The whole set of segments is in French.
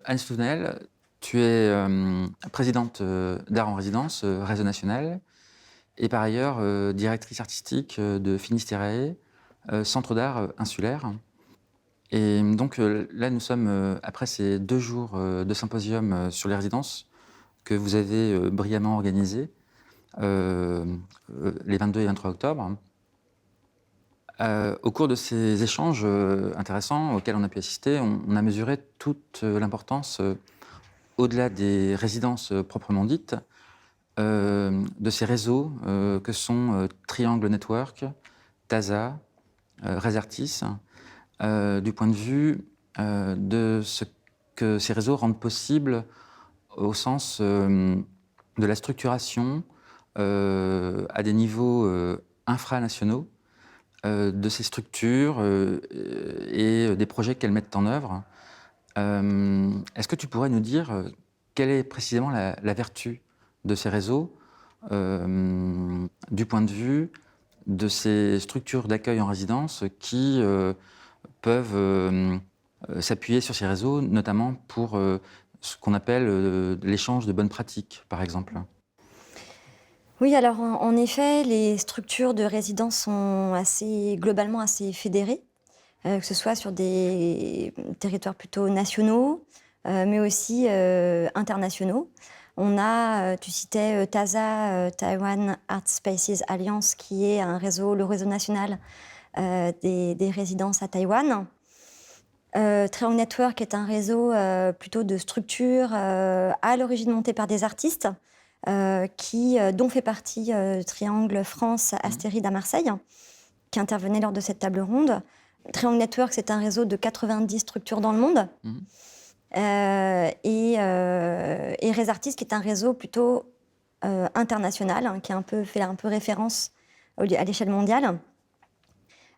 Anne Souvenel, tu es présidente d'Art en résidence, Réseau national, et par ailleurs directrice artistique de Finisterae, Centre d'art insulaire. Et donc là, nous sommes, après ces 2 jours de symposium sur les résidences que vous avez brillamment organisés, les 22 et 23 octobre. Au cours de ces échanges intéressants auxquels on a pu assister, on a mesuré toute l'importance au-delà des résidences proprement dites, de ces réseaux que sont Triangle Network, TASA, Resartis, du point de vue de ce que ces réseaux rendent possible au sens de la structuration à des niveaux infranationaux de ces structures et des projets qu'elles mettent en œuvre. Est-ce que tu pourrais nous dire quelle est précisément la vertu de ces réseaux du point de vue de ces structures d'accueil en résidence qui peuvent s'appuyer sur ces réseaux, notamment pour ce qu'on appelle l'échange de bonnes pratiques, par exemple? Oui, alors en effet, les structures de résidence sont globalement assez fédérées, que ce soit sur des territoires plutôt nationaux, mais aussi internationaux. On a, tu citais TASA, Taiwan Art Spaces Alliance, qui est le réseau national des résidences à Taïwan. Triangle Network est un réseau plutôt de structures à l'origine montées par des artistes, dont fait partie Triangle France Astéride à Marseille, qui intervenait lors de cette table ronde. Triangle Network, c'est un réseau de 90 structures dans le monde. Mhm. Et Resartis, qui est un réseau plutôt international, qui fait un peu référence à l'échelle mondiale.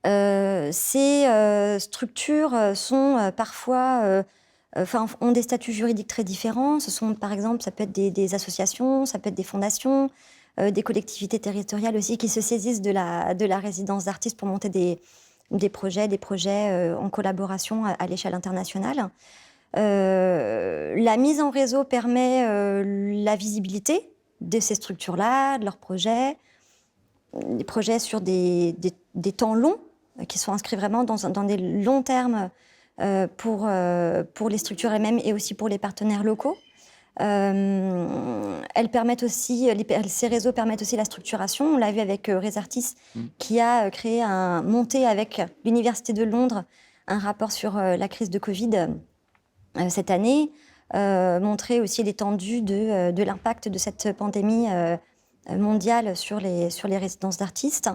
Ces structures sont parfois ont des statuts juridiques très différents. Par exemple, ça peut être des associations, ça peut être des fondations, des collectivités territoriales aussi qui se saisissent de la résidence d'artistes pour monter des projets en collaboration à l'échelle internationale. La mise en réseau permet la visibilité de ces structures-là, de leurs projets, des projets sur des temps longs, qui sont inscrits vraiment dans des longs termes pour les structures elles-mêmes et aussi pour les partenaires locaux. Ces réseaux permettent aussi la structuration. On l'a vu avec Resartis, qui a monté avec l'Université de Londres un rapport sur la crise de Covid cette année, montrer aussi l'étendue de l'impact de cette pandémie mondiale sur les résidences d'artistes.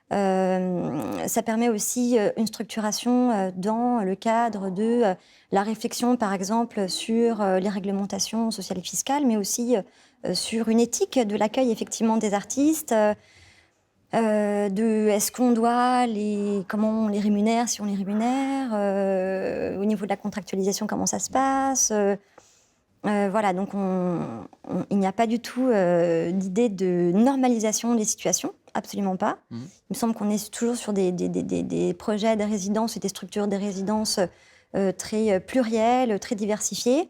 Ça permet aussi une structuration dans le cadre de la réflexion, par exemple, sur les réglementations sociales et fiscales, mais aussi sur une éthique de l'accueil effectivement des artistes, est-ce qu'on comment on les rémunère, si on les rémunère, au niveau de la contractualisation, comment ça se passe. Voilà, donc il n'y a pas du tout d'idée de normalisation des situations, absolument pas. Il me semble qu'on est toujours sur des projets de résidence et des structures de résidence très plurielles, très diversifiées.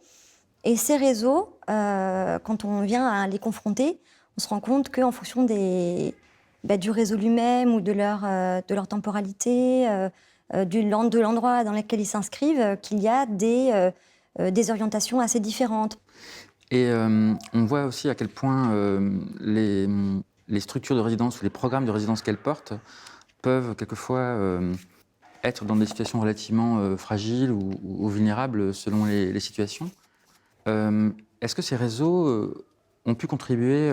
Et ces réseaux, quand on vient à les confronter, on se rend compte qu'en fonction du réseau lui-même ou de leur temporalité, de l'endroit dans lequel ils s'inscrivent, qu'il y a des orientations assez différentes. Et on voit aussi à quel point les structures de résidence ou les programmes de résidence qu'elles portent peuvent quelquefois être dans des situations relativement fragiles ou vulnérables selon les situations. Est-ce que ces réseaux ont pu contribuer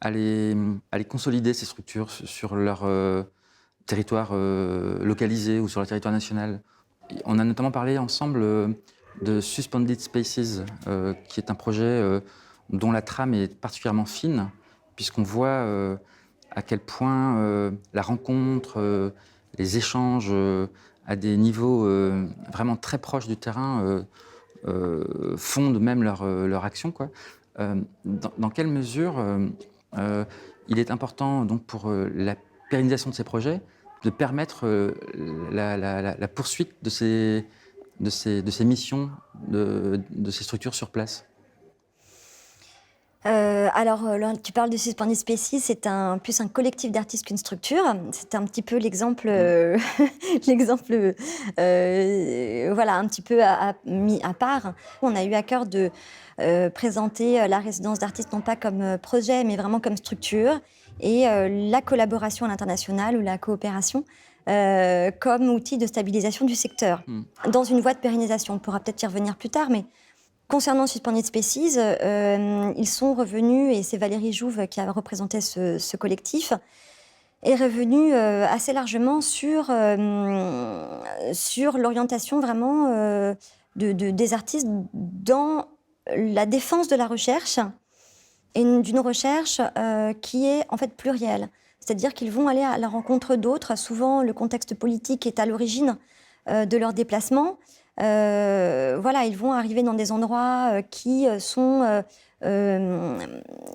à les consolider, ces structures, sur leur territoire localisé ou sur le territoire national? On a notamment parlé ensemble de Suspended Spaces, qui est un projet dont la trame est particulièrement fine, puisqu'on voit à quel point la rencontre, les échanges à des niveaux vraiment très proches du terrain fondent même leur action, quoi. Dans quelle mesure il est important donc pour la pérennisation de ces projets de permettre la poursuite de ces de ces missions de ces structures sur place? Là, tu parles de Suspended Species, c'est plus un collectif d'artistes qu'une structure. C'est un petit peu l'exemple, l'exemple, voilà, un petit peu mis à part. On a eu à cœur de présenter la résidence d'artistes non pas comme projet, mais vraiment comme structure, et la collaboration à l'international ou la coopération comme outil de stabilisation du secteur, dans une voie de pérennisation. On pourra peut-être y revenir plus tard, mais concernant Suspended Species, ils sont revenus, et c'est Valérie Jouve qui a représenté ce collectif, est revenue assez largement sur l'orientation vraiment des artistes dans la défense de la recherche, et d'une recherche qui est en fait plurielle. C'est-à-dire qu'ils vont aller à la rencontre d'autres. Souvent, le contexte politique est à l'origine de leur déplacement. Voilà, ils vont arriver dans des endroits qui sont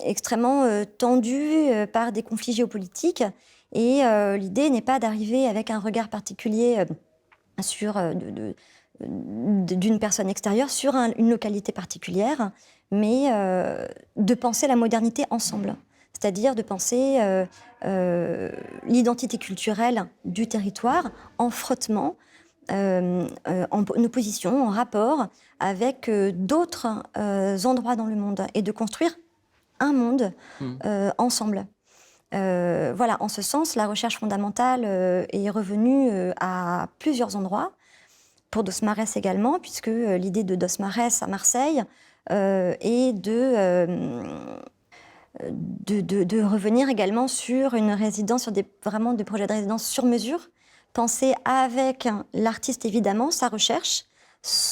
extrêmement tendus par des conflits géopolitiques. Et l'idée n'est pas d'arriver avec un regard particulier d'une personne extérieure sur une localité particulière, mais de penser la modernité ensemble. C'est-à-dire de penser l'identité culturelle du territoire en frottement, en opposition, en rapport avec d'autres endroits dans le monde, et de construire un monde ensemble. Voilà, en ce sens, la recherche fondamentale est revenue à plusieurs endroits, pour Dos Mares également, puisque l'idée de Dos Mares à Marseille est de revenir également sur une résidence, sur vraiment des projets de résidence sur mesure, pensés avec l'artiste évidemment, sa recherche,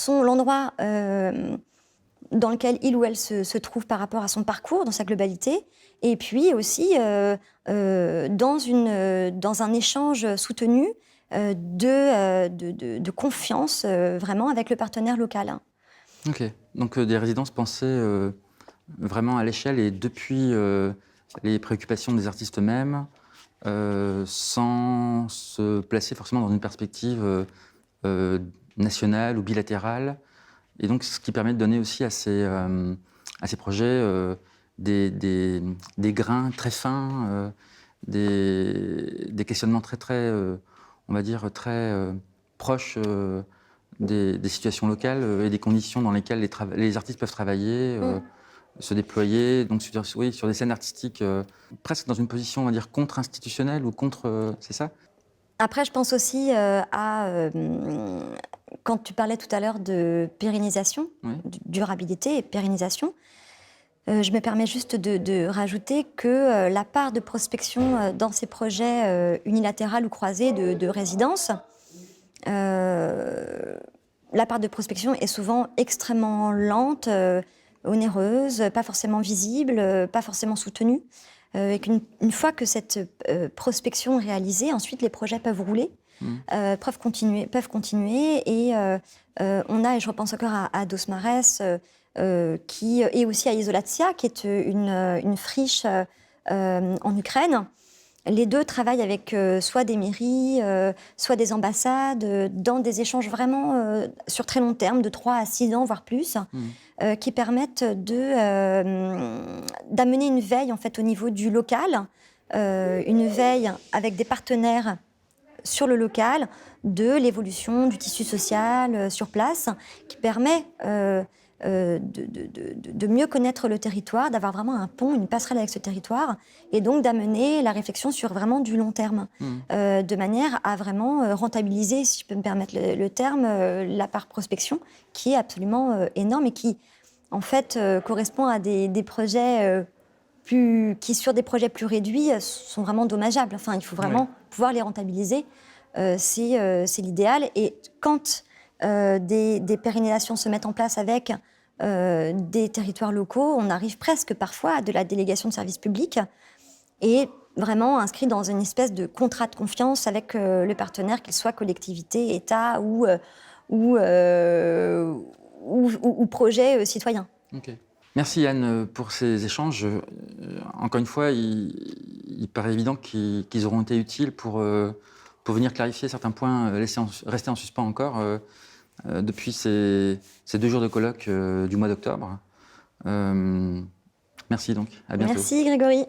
l'endroit dans lequel il ou elle se trouve par rapport à son parcours, dans sa globalité, et puis aussi dans un échange soutenu de confiance vraiment avec le partenaire local. Ok, donc des résidences pensées vraiment à l'échelle et depuis les préoccupations des artistes eux-mêmes, sans se placer forcément dans une perspective nationale ou bilatérale. Et donc, ce qui permet de donner aussi à ces projets des grains très fins, des questionnements très on va dire, très proches des situations locales et des conditions dans lesquelles les artistes peuvent travailler, se déployer, donc sur des scènes artistiques presque dans une position, on va dire, contre-institutionnelle ou contre... c'est ça? Après, je pense aussi quand tu parlais tout à l'heure de pérennisation, Oui. durabilité et pérennisation, je me permets juste de rajouter que la part de prospection dans ces projets unilatéraux ou croisés de résidence, la part de prospection est souvent extrêmement lente, onéreuse, pas forcément visible, pas forcément soutenue. Et qu'une fois que cette prospection est réalisée, ensuite les projets peuvent rouler, peuvent continuer. Et on a, et je repense encore à Dos Mares, et aussi à Isolatia, qui est une friche en Ukraine. Les deux travaillent avec soit des mairies, soit des ambassades, dans des échanges vraiment sur très long terme, de 3 à 6 ans, voire plus, qui permettent d'amener une veille en fait, au niveau du local, une veille avec des partenaires sur le local, de l'évolution du tissu social sur place, qui permet de mieux connaître le territoire, d'avoir vraiment un pont, une passerelle avec ce territoire, et donc d'amener la réflexion sur vraiment du long terme, de manière à vraiment rentabiliser, si je peux me permettre le terme, la part prospection, qui est absolument énorme et qui, en fait, correspond à des projets qui, sur des projets plus réduits, sont vraiment dommageables. Enfin, il faut vraiment pouvoir les rentabiliser. C'est l'idéal. Et quand des pérennisations se mettent en place avec des territoires locaux, on arrive presque parfois à de la délégation de services publics et vraiment inscrit dans une espèce de contrat de confiance avec le partenaire, qu'il soit collectivité, État ou projet citoyen. Okay. Merci Yann pour ces échanges. Encore une fois, il paraît évident qu'ils auront été utiles pour venir clarifier certains points restés en suspens encore depuis ces 2 jours de colloque du mois d'octobre. Merci donc, à bientôt. Merci Grégory.